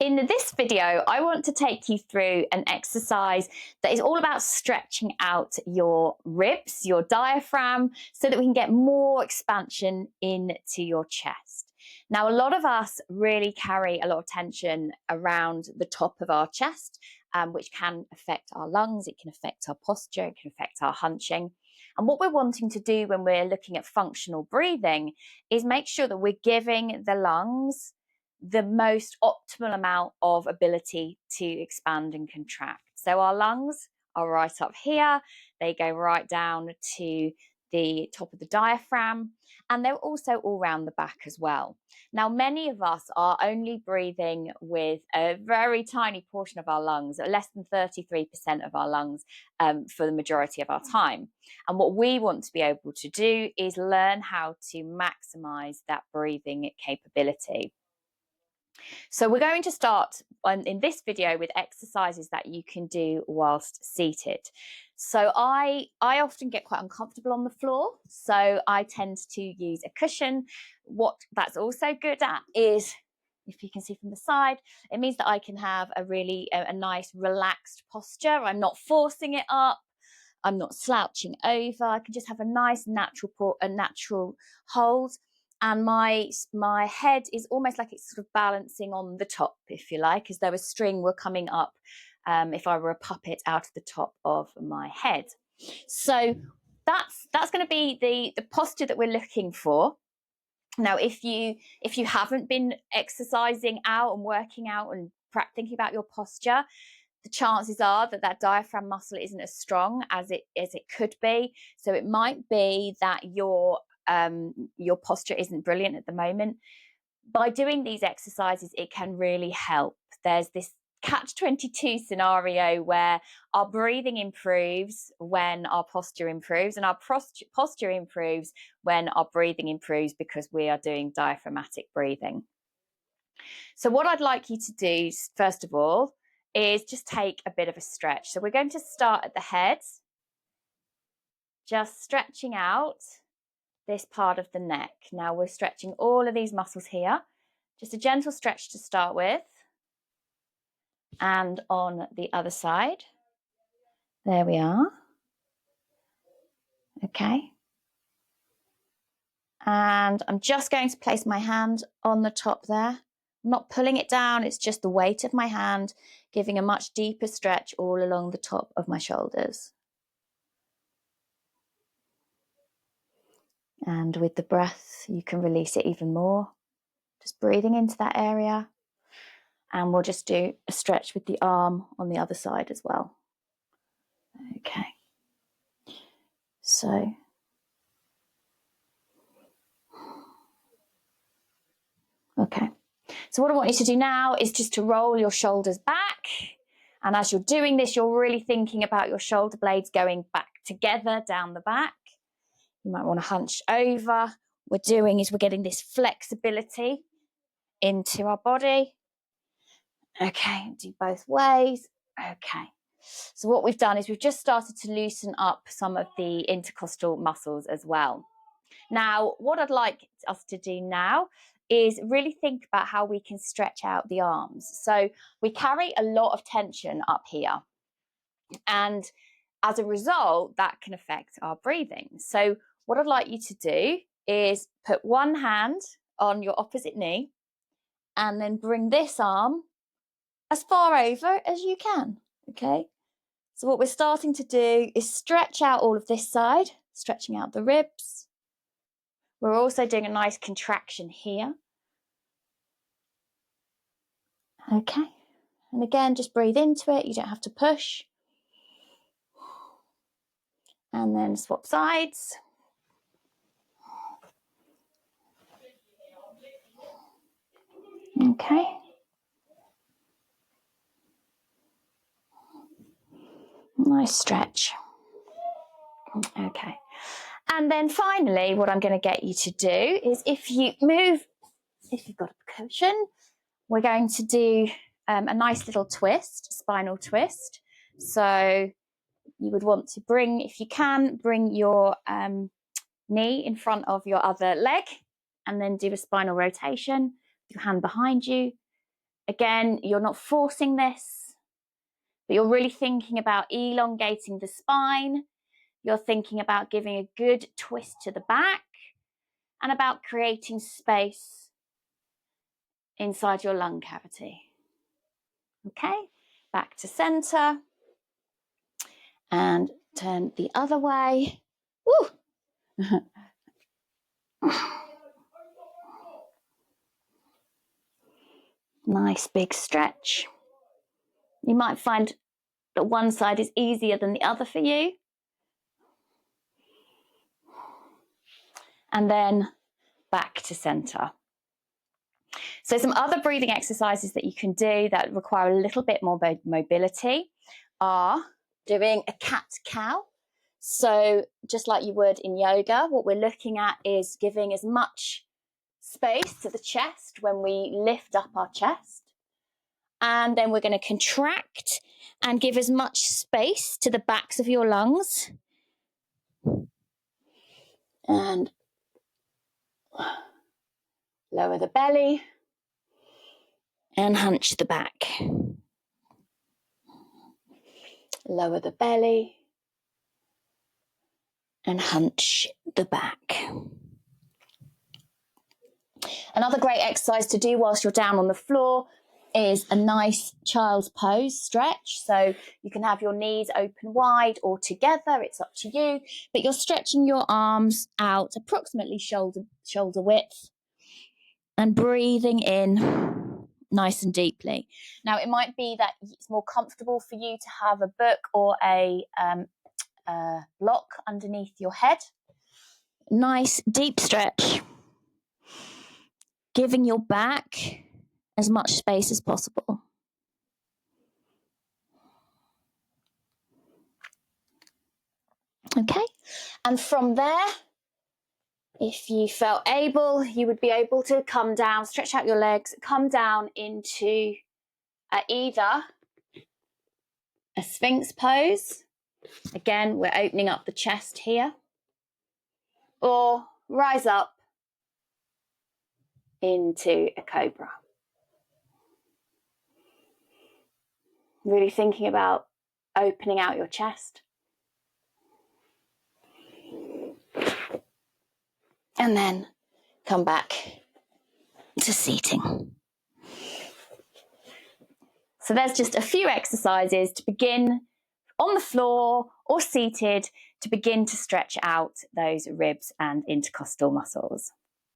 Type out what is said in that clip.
In this video, I want to take you through an exercise that is all about stretching out your ribs, your diaphragm, so that we can get more expansion into your chest. Now, a lot of us really carry a lot of tension around the top of our chest, which can affect our lungs, it can affect our posture, it can affect our hunching. And what we're wanting to do when we're looking at functional breathing is make sure that we're giving the lungs the most optimal amount of ability to expand and contract. So our lungs are right up here, they go right down to the top of the diaphragm, and they're also all around the back as well. Now, many of us are only breathing with a very tiny portion of our lungs, less than 33% of our lungs for the majority of our time. And what we want to be able to do is learn how to maximize that breathing capability. So we're going to start in this video with exercises that you can do whilst seated. So I often get quite uncomfortable on the floor, so I tend to use a cushion. What that's also good at is, if you can see from the side, it means that I can have a nice relaxed posture. I'm not forcing it up. I'm not slouching over. I can just have a nice natural hold. And my head is almost like it's sort of balancing on the top, if you like, as though a string were coming up if I were a puppet out of the top of my head. So that's going to be the posture that we're looking for. Now, if you haven't been exercising out and working out and thinking about your posture, the chances are that diaphragm muscle isn't as strong as it could be. So it might be that your posture isn't brilliant at the moment. By doing these exercises, it can really help. There's this catch-22 scenario where our breathing improves when our posture improves, and our posture improves when our breathing improves because we are doing diaphragmatic breathing. So what I'd like you to do, first of all, is just take a bit of a stretch. So we're going to start at the head, just stretching out this part of the neck. Now we're stretching all of these muscles here. Just a gentle stretch to start with. And on the other side. There we are. Okay. And I'm just going to place my hand on the top there. I'm not pulling it down, it's just the weight of my hand, giving a much deeper stretch all along the top of my shoulders. And with the breath, you can release it even more. Just breathing into that area. And we'll just do a stretch with the arm on the other side as well. Okay. So. Okay. So what I want you to do now is just to roll your shoulders back. And as you're doing this, you're really thinking about your shoulder blades going back together down the back. You might want to hunch over. What we're doing is we're getting this flexibility into our body. Okay, do both ways. Okay. So what we've done is we've just started to loosen up some of the intercostal muscles as well. Now, what I'd like us to do now is really think about how we can stretch out the arms. So we carry a lot of tension up here. And as a result, that can affect our breathing. So what I'd like you to do is put one hand on your opposite knee and then bring this arm as far over as you can, okay? So what we're starting to do is stretch out all of this side, stretching out the ribs. We're also doing a nice contraction here. Okay, and again, just breathe into it. You don't have to push. And then swap sides. Okay. Nice stretch. Okay. And then finally, what I'm going to get you to do is if you've got a cushion, we're going to do a nice little twist, spinal twist. So you would want to if you can, bring your knee in front of your other leg and then do a spinal rotation with your hand behind you Again, you're not forcing this, but you're really thinking about elongating the spine. You're thinking about giving a good twist to the back and about creating space inside your lung cavity. Okay, back to center and turn the other way. Woo! Nice big stretch. You might find that one side is easier than the other for you. And then back to center. So some other breathing exercises that you can do that require a little bit more mobility are doing a cat-cow. So just like you would in yoga, what we're looking at is giving as much space to the chest when we lift up our chest. And then we're going to contract and give as much space to the backs of your lungs. And lower the belly and hunch the back. Lower the belly and hunch the back. Another great exercise to do whilst you're down on the floor is a nice child's pose stretch. So you can have your knees open wide or together, it's up to you, but you're stretching your arms out approximately shoulder width and breathing in nice and deeply. Now, it might be that it's more comfortable for you to have a book or a block underneath your head. Nice deep stretch, giving your back as much space as possible. Okay, and from there, if you felt able, you would be able to come down, stretch out your legs, come down into either a Sphinx pose. Again, we're opening up the chest here. Or rise up into a cobra. Really thinking about opening out your chest. And then come back to seating. So there's just a few exercises to begin on the floor or seated to begin to stretch out those ribs and intercostal muscles.